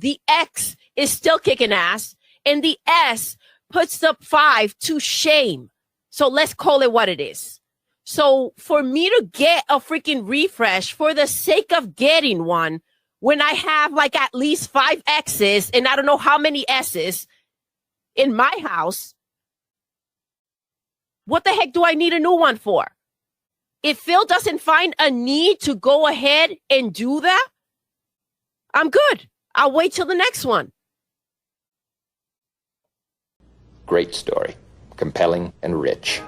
the X is still kicking ass, and the S puts the 5 to shame. So let's call it what it is. So for me to get a freaking refresh for the sake of getting one, when I have like at least 5 X's and I don't know how many S's in my house, what the heck do I need a new one for? If Phil doesn't find a need to go ahead and do that, I'm good. I'll wait till the next one. Great story. Compelling and rich.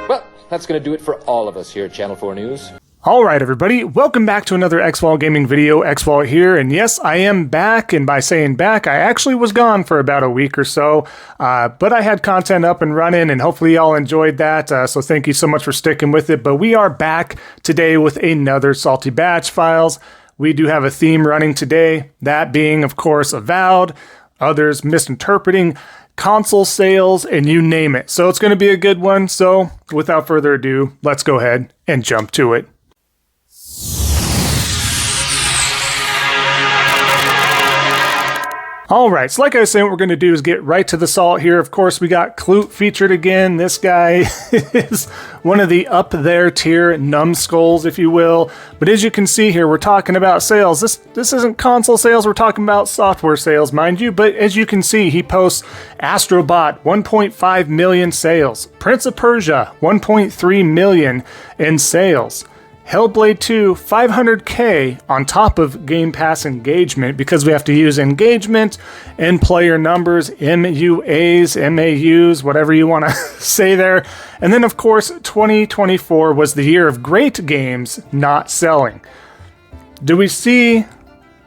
Well, that's going to do it for all of us here at Channel 4 News. All right, everybody. Welcome back to another Xvault gaming video. Xvault here. And yes, I am back. And by saying back, I actually was gone for about a week or so. But I had content up and running, and hopefully y'all enjoyed that. So thank you so much for sticking with it. But we are back today with another Salty Batch Files. We do have a theme running today, that being, of course, Avowed, others misinterpreting console sales, and you name it. So it's going to be a good one. So without further ado, let's go ahead and jump to it. All right, so like I was saying, what we're going to do is get right to the salt here. Of course, we got Clute featured again. This guy is one of the up there tier numbskulls, if you will. But as you can see here, we're talking about sales. This isn't console sales. We're talking about software sales, mind you. But as you can see, he posts Astrobot, 1.5 million sales. Prince of Persia, 1.3 million in sales. Hellblade 2, 500K on top of Game Pass engagement, because we have to use engagement and player numbers, MUAs, MAUs, whatever you want to say there. And then, of course, 2024 was the year of great games not selling. Do we see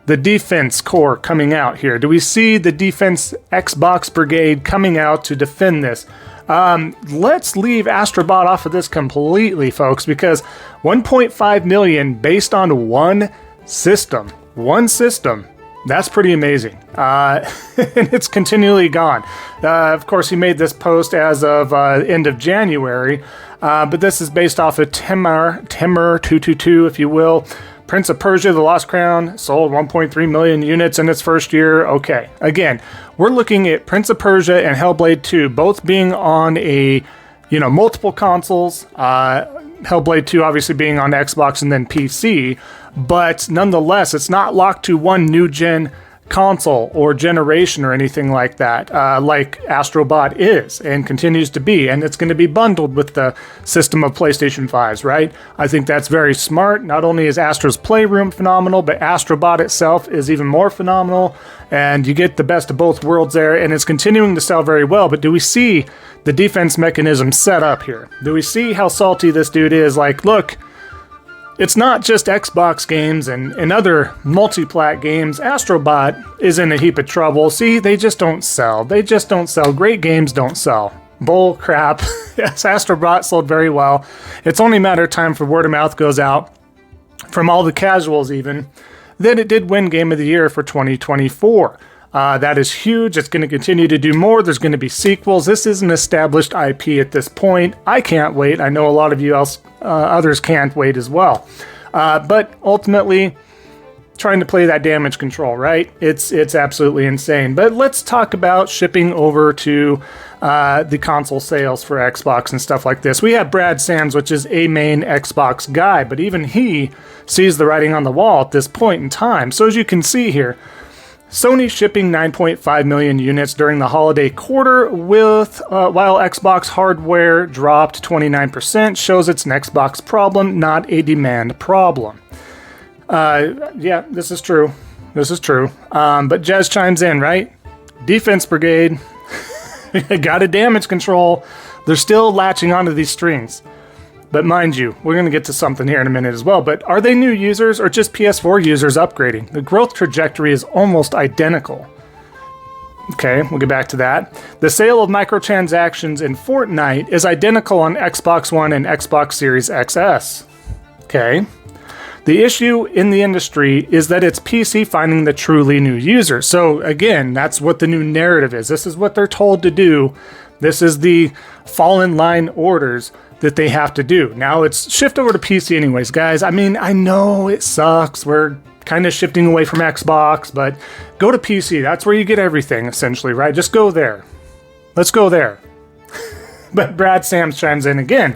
the defense core coming out here? Do we see the defense Xbox brigade coming out to defend this? Let's leave Astrobot off of this completely, folks, because 1.5 million based on one system, that's pretty amazing. And it's continually gone. Of course, he made this post as of end of January, but this is based off of Timur 222, if you will. Prince of Persia, The Lost Crown, sold 1.3 million units in its first year. Okay, again, we're looking at Prince of Persia and Hellblade 2, both being on multiple consoles. Hellblade 2 obviously being on Xbox and then PC, but nonetheless, it's not locked to one new gen console or generation or anything like that, like Astrobot is and continues to be, and it's going to be bundled with the system of PlayStation 5s, right? I think that's very smart. Not only is Astro's Playroom phenomenal, but Astrobot itself is even more phenomenal, and you get the best of both worlds there, and it's continuing to sell very well. But do we see the defense mechanism set up here? Do we see how salty this dude is? Like, look, it's not just Xbox games and other multi-plat games. Astrobot is in a heap of trouble. See, they just don't sell. Great games don't sell. Bull crap. Yes, Astrobot sold very well. It's only a matter of time for word of mouth goes out from all the casuals even that it did win Game of the Year for 2024. That is huge. It's going to continue to do more. There's going to be sequels. This is an established IP at this point. I can't wait. I know a lot of you others can't wait as well. But ultimately, trying to play that damage control, right? It's absolutely insane. But let's talk about shipping over to the console sales for Xbox and stuff like this. We have Brad Sands, which is a main Xbox guy, but even he sees the writing on the wall at this point in time. So as you can see here, Sony shipping 9.5 million units during the holiday quarter, with while Xbox hardware dropped 29%, shows it's an Xbox problem, not a demand problem. Yeah, this is true. But Jez chimes in, right? Defense brigade, got a damage control. They're still latching onto these strings. But mind you, we're going to get to something here in a minute as well, but are they new users or just PS4 users upgrading? The growth trajectory is almost identical. Okay, we'll get back to that. The sale of microtransactions in Fortnite is identical on Xbox One and Xbox Series XS. Okay. The issue in the industry is that it's PC finding the truly new user. So again, that's what the new narrative is. This is what they're told to do. This is the fall in line orders that they have to do. Now it's shift over to PC anyways, guys. I mean, I know it sucks. We're kind of shifting away from Xbox, but go to PC. That's where you get everything, essentially, right? Just go there. Let's go there. But Brad Sams chimes in again,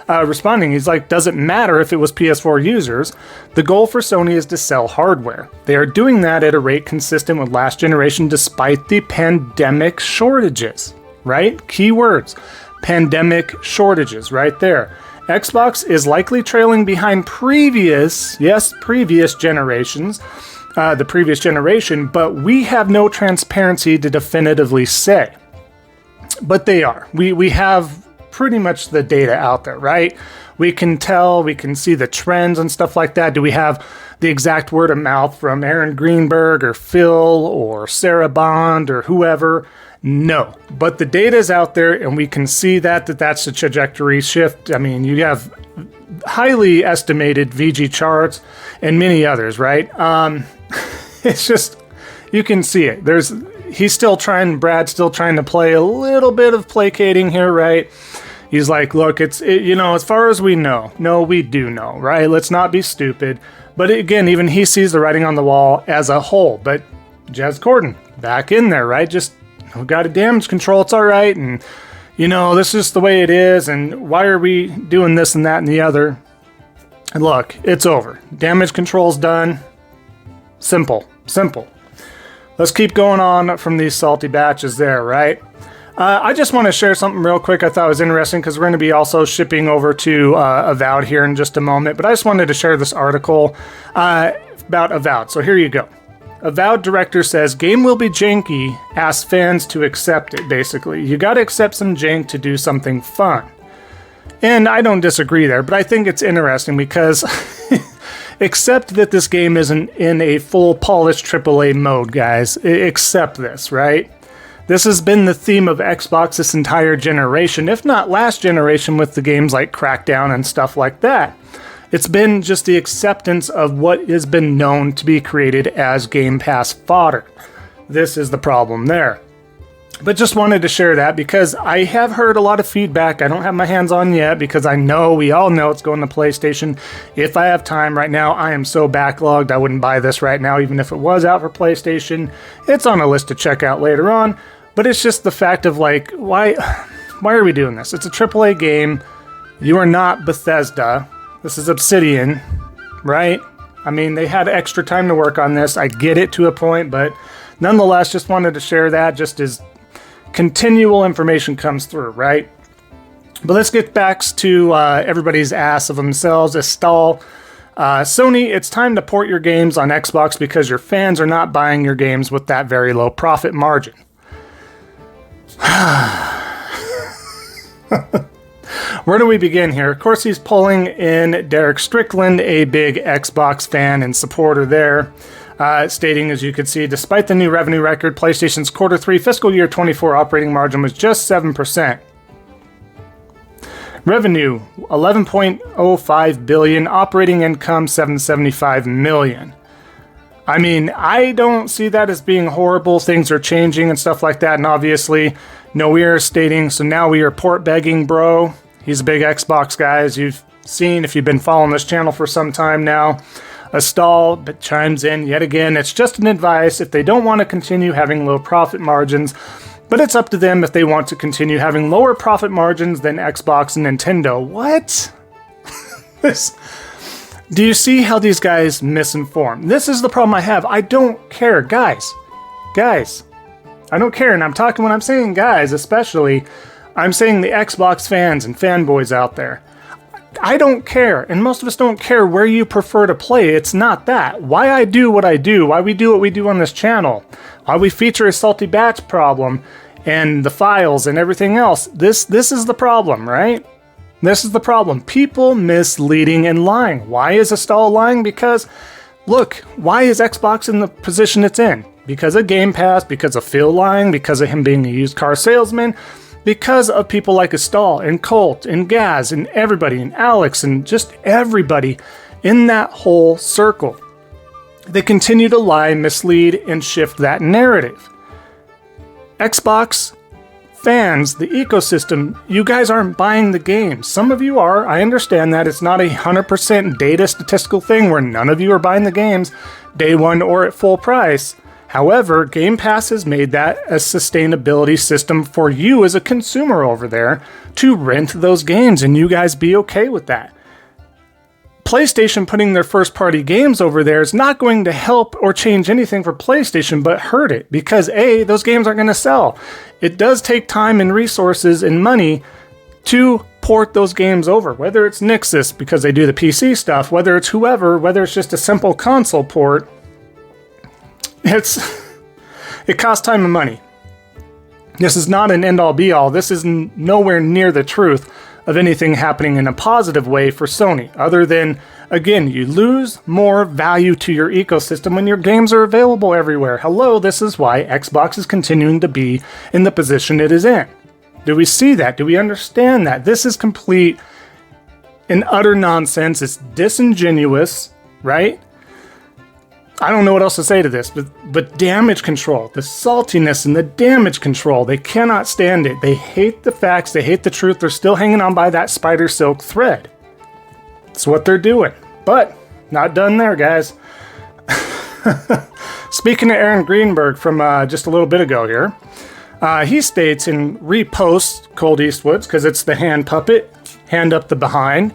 responding. He's like, doesn't matter if it was PS4 users. The goal for Sony is to sell hardware. They are doing that at a rate consistent with last generation despite the pandemic shortages, right? Keywords. Pandemic shortages right there. Xbox is likely trailing behind previous generations, the previous generation, but we have no transparency to definitively say. But they are. We have pretty much the data out there, right? We can tell, we can see the trends and stuff like that. Do we have the exact word of mouth from Aaron Greenberg or Phil or Sarah Bond or whoever? No, but the data is out there and we can see that's a trajectory shift. I mean, you have highly estimated VG charts and many others, right? It's just, you can see it. Brad's still trying to play a little bit of placating here, right? He's like, look, as far as we know, no, we do know, right? Let's not be stupid. But again, even he sees the writing on the wall as a whole. But Jez Corden, back in there, right? Just, we got a damage control, it's all right, and this is just the way it is, and why are we doing this and that and the other? And look, it's over. Damage control's done. Simple. Let's keep going on from these salty batches there, right? I just want to share something real quick I thought was interesting, because we're going to be also shipping over to Avowed here in just a moment, but I just wanted to share this article about Avowed, so here you go. Avowed director says, game will be janky, asks fans to accept it, basically. You gotta accept some jank to do something fun. And I don't disagree there, but I think it's interesting because accept that this game isn't in a full polished AAA mode, guys. Accept this, right? This has been the theme of Xbox this entire generation, if not last generation with the games like Crackdown and stuff like that. It's been just the acceptance of what has been known to be created as Game Pass fodder. This is the problem there. But just wanted to share that because I have heard a lot of feedback I don't have my hands on yet, because we all know it's going to PlayStation. If I have time right now, I am so backlogged I wouldn't buy this right now even if it was out for PlayStation. It's on a list to check out later on, but it's just the fact of like, why are we doing this? It's a AAA game. You are not Bethesda. This is Obsidian, right? I mean, they had extra time to work on this. I get it to a point, but nonetheless, just wanted to share that just as continual information comes through, right? But let's get back to everybody's ass of themselves. Estelle, Sony, it's time to port your games on Xbox because your fans are not buying your games with that very low profit margin. Where do we begin here? Of course, he's pulling in Derek Strickland, a big Xbox fan and supporter there, stating, as you can see, despite the new revenue record, PlayStation's Q3 fiscal year 24 operating margin was just 7%. Revenue, $11.05 billion. Operating income, $775 million. I mean, I don't see that as being horrible. Things are changing and stuff like that. And obviously, no, we are stating, so now we are port begging, bro. He's a big Xbox guy, as you've seen if you've been following this channel for some time now. Estelle chimes in yet again. It's just an advice if they don't want to continue having low profit margins, but it's up to them if they want to continue having lower profit margins than Xbox and Nintendo. What? Do you see how these guys misinform? This is the problem I have. I don't care, guys. I don't care, and I'm talking when I'm saying guys, especially, I'm saying the Xbox fans and fanboys out there. I don't care, and most of us don't care where you prefer to play. It's not that. Why I do what I do, why we do what we do on this channel, why we feature a salty batch problem and the files and everything else. This is the problem, right? This is the problem. People misleading and lying. Why is Estelle lying? Because, look, why is Xbox in the position it's in? Because of Game Pass, because of Phil lying, because of him being a used car salesman, because of people like Estelle and Colt and Gaz and everybody and Alex and just everybody in that whole circle. They continue to lie, mislead, and shift that narrative. Xbox fans, the ecosystem, you guys aren't buying the games. Some of you are. I understand that. It's not a 100% data statistical thing where none of you are buying the games. day one or at full price. However, Game Pass has made that a sustainability system for you as a consumer over there to rent those games, and you guys be okay with that. PlayStation putting their first-party games over there is not going to help or change anything for PlayStation, but hurt it, because A, those games aren't going to sell. It does take time and resources and money to port those games over, whether it's Nixxes, because they do the PC stuff, whether it's whoever, whether it's just a simple console port. It costs time and money. This is not an end-all be-all. This is nowhere near the truth of anything happening in a positive way for Sony, other than, again, you lose more value to your ecosystem when your games are available everywhere. Hello, this is why Xbox is continuing to be in the position it is in. Do we see that? Do we understand that? This is complete and utter nonsense. It's disingenuous, right? I don't know what else to say to this, but damage control, the saltiness and the damage control, they cannot stand it. They hate the facts, they hate the truth. They're still hanging on by that spider silk thread. It's what they're doing. But not done there, guys. Speaking of Aaron Greenberg from just a little bit ago here, he states in reposts Cold Eastwood's, because it's the hand puppet, hand up the behind,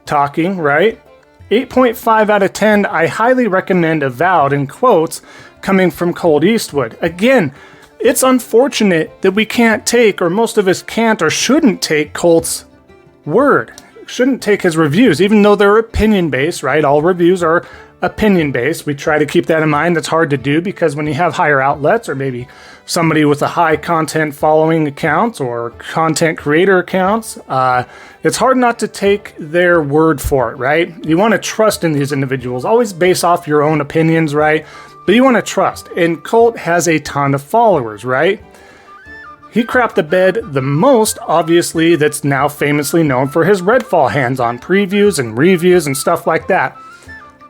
talking, right? 8.5 out of 10, I highly recommend Avowed, in quotes, coming from Cold Eastwood. Again, it's unfortunate that we can't take, or most of us can't or shouldn't take Colt's word. Shouldn't take his reviews, even though they're opinion-based, right? All reviews are opinion-based. We try to keep that in mind. That's hard to do because when you have higher outlets, or maybe somebody with a high content following account or content creator accounts, it's hard not to take their word for it, right? You want to trust in these individuals, always base off your own opinions, right? But you want to trust. And Colt has a ton of followers, right? He crapped the bed the most, obviously, that's now famously known for his Redfall hands-on previews and reviews and stuff like that.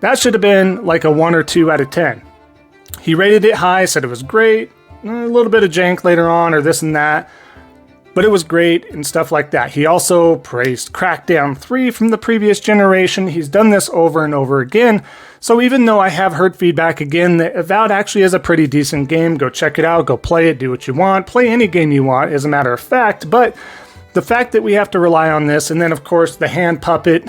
That should have been like a 1 or 2 out of 10. He rated it high, said it was great, a little bit of jank later on or this and that, but it was great and stuff like that. He also praised Crackdown 3 from the previous generation. He's done this over and over again. So even though I have heard feedback again that Avowed actually is a pretty decent game, go check it out, go play it, do what you want, play any game you want as a matter of fact, but the fact that we have to rely on this, and then of course the hand puppet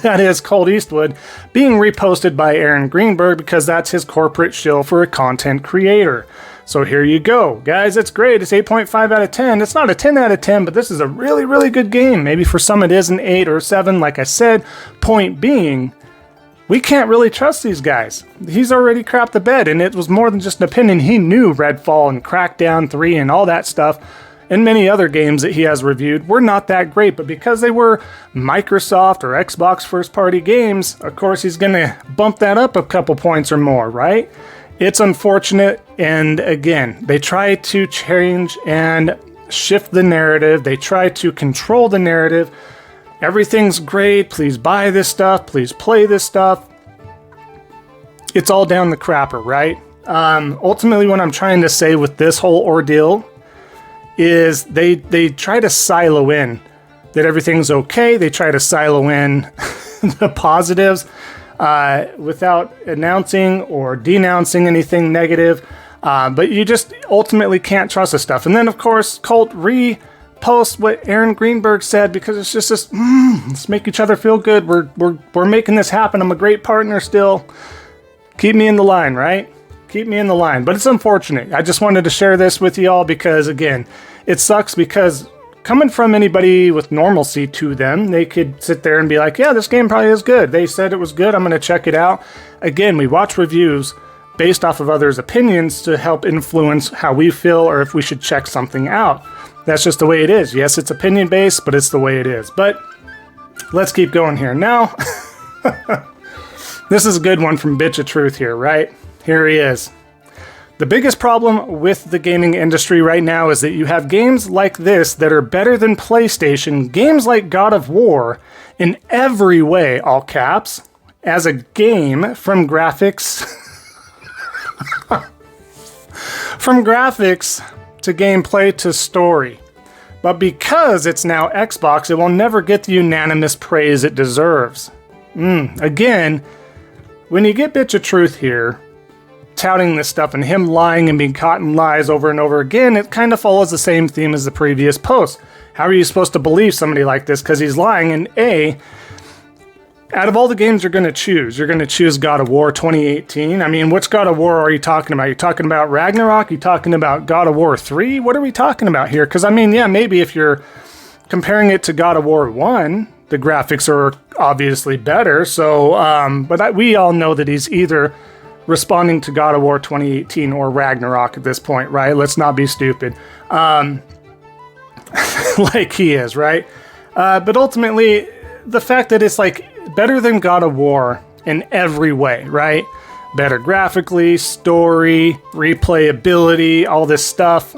that is Cold Eastwood being reposted by Aaron Greenberg because that's his corporate shill for a content creator. So here you go. Guys, it's great. It's 8.5 out of 10. It's not a 10 out of 10, but this is a really, really good game. Maybe for some it is an 8 or 7, like I said. Point being, we can't really trust these guys. He's already crapped the bed, and it was more than just an opinion. He knew Redfall and Crackdown 3 and all that stuff, and many other games that he has reviewed were not that great, but because they were Microsoft or Xbox first-party games, of course he's going to bump that up a couple points or more, right? It's unfortunate, and again, they try to change and shift the narrative. They try to control the narrative. Everything's great. Please buy this stuff. Please play this stuff. It's all down the crapper, right? Ultimately, what I'm trying to say with this whole ordeal is they try to silo in that everything's okay. They try to silo in the positives without announcing or denouncing anything negative. But you just ultimately can't trust this stuff. And then, of course, Colt reposts what Aaron Greenberg said because it's just this, let's make each other feel good. We're making this happen. I'm a great partner still. Keep me in the line, right? Keep me in the line. But it's unfortunate. I just wanted to share this with you all because, again, it sucks because coming from anybody with normalcy to them, they could sit there and be like, yeah, this game probably is good. They said it was good. I'm going to check it out. Again, we watch reviews based off of others' opinions to help influence how we feel or if we should check something out. That's just the way it is. Yes, it's opinion-based, but it's the way it is. But let's keep going here. Now, this is a good one from Bitch of Truth here, right? Here he is. The biggest problem with the gaming industry right now is that you have games like this that are better than PlayStation, games like God of War, in every way, all caps, as a game from graphics... from graphics to gameplay to story. But because it's now Xbox, it will never get the unanimous praise it deserves. Again, when you get Bitch of Truth here, touting this stuff and him lying and being caught in lies over and over again, it kind of follows the same theme as the previous post. How are you supposed to believe somebody like this because he's lying? And out of all the games you're going to choose God of War 2018. I mean, which God of War are you talking about? You're talking about Ragnarok? You're talking about God of War 3? What are we talking about here? Because, I mean, yeah, maybe if you're comparing it to God of War 1, the graphics are obviously better. So, we all know that he's either responding to God of War 2018 or Ragnarok at this point, right? Let's not be stupid. Like he is, right? But ultimately, the fact that it's like better than God of War in every way, right? Better graphically, story, replayability, all this stuff.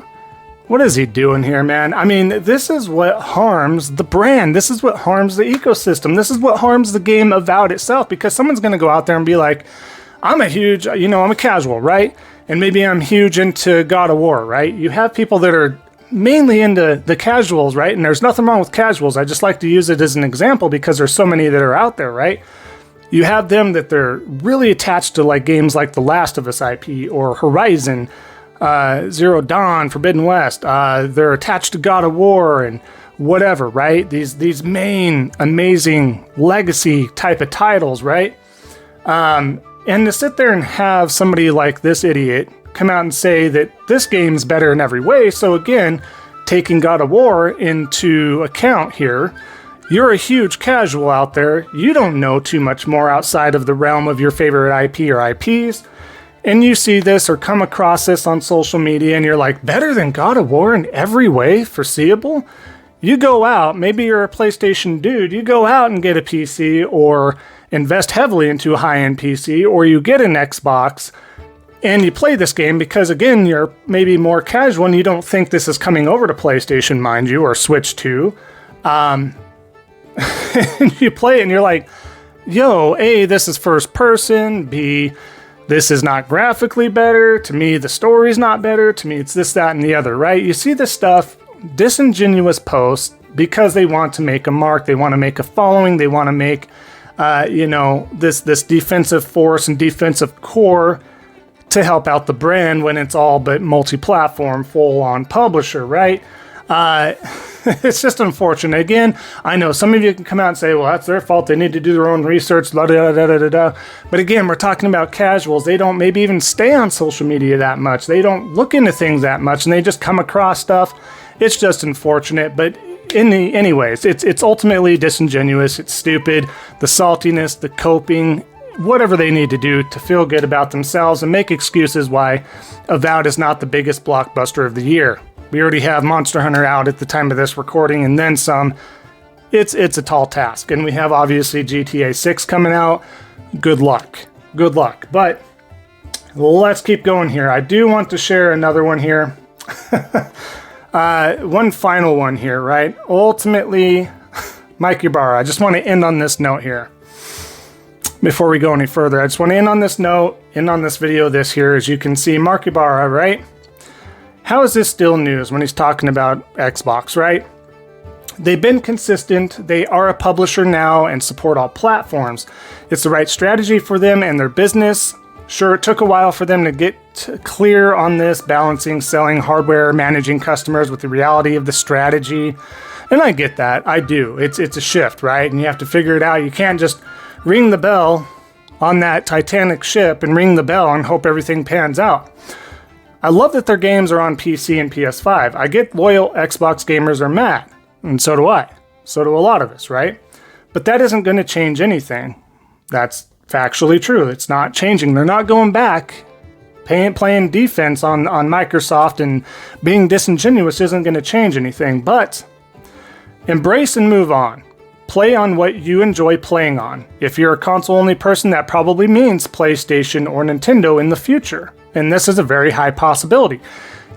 What is he doing here, man? I mean, this is what harms the brand. This is what harms the ecosystem. This is what harms the game Avowed itself, because someone's going to go out there and be like, I'm a casual, right? And maybe I'm huge into God of War, right? You have people that are mainly into the casuals, right? And there's nothing wrong with casuals. I just like to use it as an example because there's so many that are out there, right? You have them that they're really attached to like games like the Last of Us IP or Horizon, Zero Dawn, Forbidden West. They're attached to God of War and whatever, right? These main amazing legacy type of titles, right? And to sit there and have somebody like this idiot come out and say that this game's better in every way. So again, taking God of War into account here, you're a huge casual out there. You don't know too much more outside of the realm of your favorite IP or IPs. And you see this or come across this on social media and you're like, better than God of War in every way foreseeable? You go out, maybe you're a PlayStation dude, you go out and get a PC or invest heavily into a high-end PC, or you get an Xbox and you play this game because, again, you're maybe more casual and you don't think this is coming over to PlayStation, mind you, or Switch 2. And you play it and you're like, yo, A, this is first person. B, this is not graphically better. To me, the story's not better. To me, it's this, that, and the other, right? You see this stuff, disingenuous posts, because they want to make a mark. They want to make a following. They want to make, this defensive force and defensive core to help out the brand when it's all but multi-platform, full-on publisher, right? It's just unfortunate. Again, I know some of you can come out and say, well, that's their fault. They need to do their own research, da da da da da da. But again, we're talking about casuals. They don't maybe even stay on social media that much. They don't look into things that much, and they just come across stuff. It's just unfortunate. But anyways, it's ultimately disingenuous. It's stupid. The saltiness, the coping, whatever they need to do to feel good about themselves and make excuses why Avowed is not the biggest blockbuster of the year. We already have Monster Hunter out at the time of this recording and then some. It's a tall task. And we have obviously GTA 6 coming out. Good luck. Good luck. But let's keep going here. I do want to share another one here. One final one here, right? Ultimately, Mike Ybarra, I just want to end on this note here. Before we go any further, I just want to end on this note, end on this video, this here. As you can see, Mark Ybarra, right? How is this still news when he's talking about Xbox, right? They've been consistent. They are a publisher now and support all platforms. It's the right strategy for them and their business. Sure, it took a while for them to get clear on this, balancing selling hardware, managing customers with the reality of the strategy. And I get that. I do. It's a shift, right? And you have to figure it out. You can't just ring the bell on that Titanic ship and ring the bell and hope everything pans out. I love that their games are on PC and PS5. I get loyal Xbox gamers are mad, and so do I. So do a lot of us, right? But that isn't going to change anything. That's factually true. It's not changing. They're not going back. Playing defense on Microsoft and being disingenuous isn't going to change anything. But embrace and move on. Play on what you enjoy playing on. If you're a console-only person, that probably means PlayStation or Nintendo in the future. And this is a very high possibility.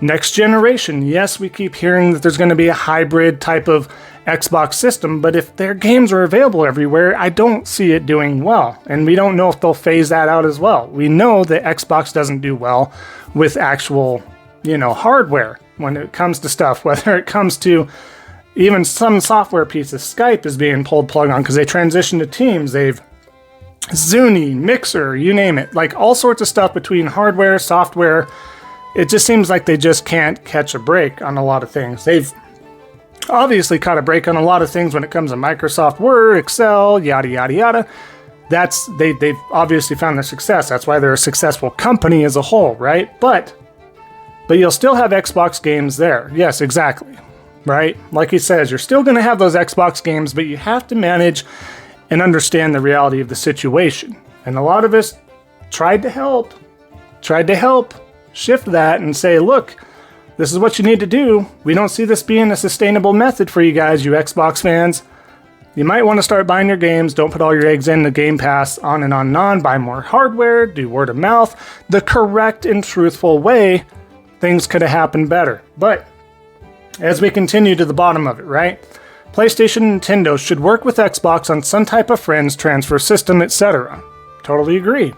Next generation, yes, we keep hearing that there's going to be a hybrid type of Xbox system, but if their games are available everywhere, I don't see it doing well. And we don't know if they'll phase that out as well. We know that Xbox doesn't do well with actual, hardware when it comes to stuff, whether it comes to even some software pieces. Skype is being pulled plug on because they transitioned to Teams. They've Zuni, Mixer, you name it. Like all sorts of stuff between hardware, software. It just seems like they just can't catch a break on a lot of things. They've obviously caught a break on a lot of things when it comes to Microsoft Word, Excel, yada, yada, yada. They've obviously found their success. That's why they're a successful company as a whole, right? But you'll still have Xbox games there. Yes, exactly. Right? Like he says, you're still going to have those Xbox games, but you have to manage and understand the reality of the situation. And a lot of us tried to help shift that and say, look, this is what you need to do. We don't see this being a sustainable method for you guys, you Xbox fans. You might want to start buying your games. Don't put all your eggs in the Game Pass, on and on and on. Buy more hardware, do word of mouth. The correct and truthful way, things could have happened better. But as we continue to the bottom of it, right? PlayStation and Nintendo should work with Xbox on some type of friends transfer system, etc. Totally agree.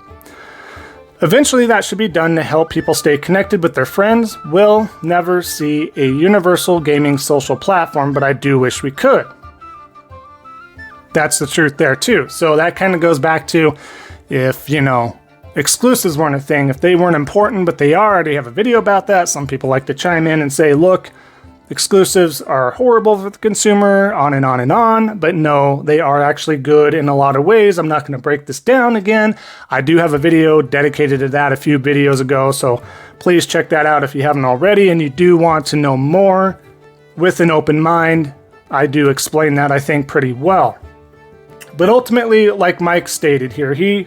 Eventually that should be done to help people stay connected with their friends. We'll never see a universal gaming social platform, but I do wish we could. That's the truth there too. So that kind of goes back to if, exclusives weren't a thing, if they weren't important, but they are, I already have a video about that. Some people like to chime in and say, look, exclusives are horrible for the consumer, on and on and on. But no, they are actually good in a lot of ways. I'm not going to break this down again. I do have a video dedicated to that a few videos ago. So please check that out if you haven't already. And you do want to know more with an open mind. I do explain that, I think, pretty well. But ultimately, like Mike stated here, he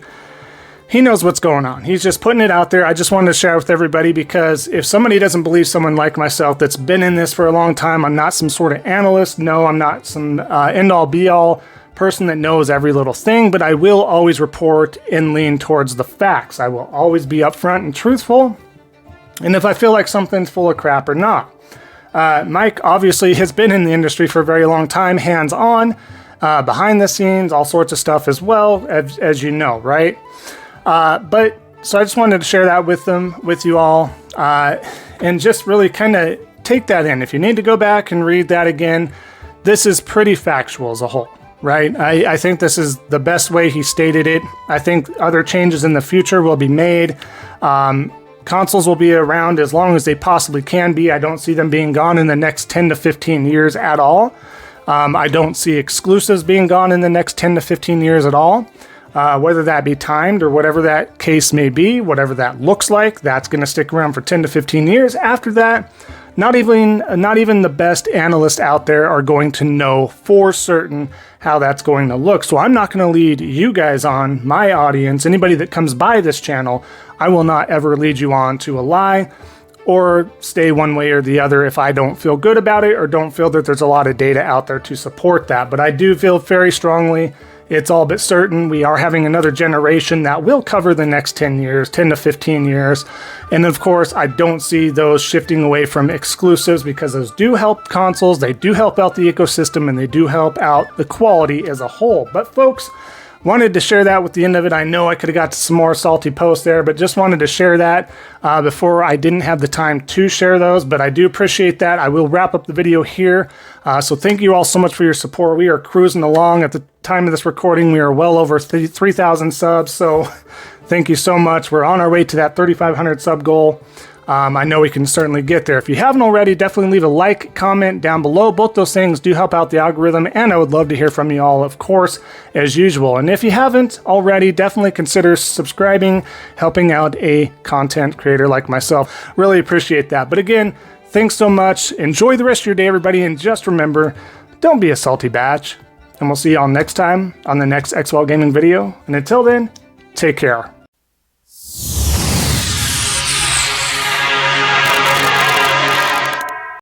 knows what's going on. He's just putting it out there. I just wanted to share with everybody because if somebody doesn't believe someone like myself that's been in this for a long time, I'm not some sort of analyst. No, I'm not some end-all be-all person that knows every little thing, but I will always report and lean towards the facts. I will always be upfront and truthful. And if I feel like something's full of crap or not. Mike obviously has been in the industry for a very long time, hands-on, behind the scenes, all sorts of stuff as well, as you know, right? So I just wanted to share that with you all, and just really kind of take that in. If you need to go back and read that again, this is pretty factual as a whole, right? I think this is the best way he stated it. I think other changes in the future will be made. Consoles will be around as long as they possibly can be. I don't see them being gone in the next 10 to 15 years at all. I don't see exclusives being gone in the next 10 to 15 years at all. Whether that be timed or whatever that case may be, whatever that looks like, that's going to stick around for 10 to 15 years. After that, not even the best analysts out there are going to know for certain how that's going to look. So I'm not going to lead you guys on, my audience, anybody that comes by this channel, I will not ever lead you on to a lie or stay one way or the other if I don't feel good about it or don't feel that there's a lot of data out there to support that. But I do feel very strongly it's all but certain we are having another generation that will cover the next 10 years, 10 to 15 years. And of course, I don't see those shifting away from exclusives because those do help consoles, they do help out the ecosystem, and they do help out the quality as a whole. But folks, wanted to share that with the end of it. I know I could have got to some more salty posts there, but just wanted to share that before I didn't have the time to share those. But I do appreciate that. I will wrap up the video here. So thank you all so much for your support. We are cruising along. At the time of this recording, we are well over 3,000 subs. So thank you so much. We're on our way to that 3,500 sub goal. I know we can certainly get there. If you haven't already, definitely leave a like, comment down below. Both those things do help out the algorithm, and I would love to hear from you all, of course, as usual. And if you haven't already, definitely consider subscribing, helping out a content creator like myself. Really appreciate that. But again, thanks so much. Enjoy the rest of your day, everybody, and just remember, don't be a salty batch. And we'll see you all next time on the next Xvault Gaming video. And until then, take care.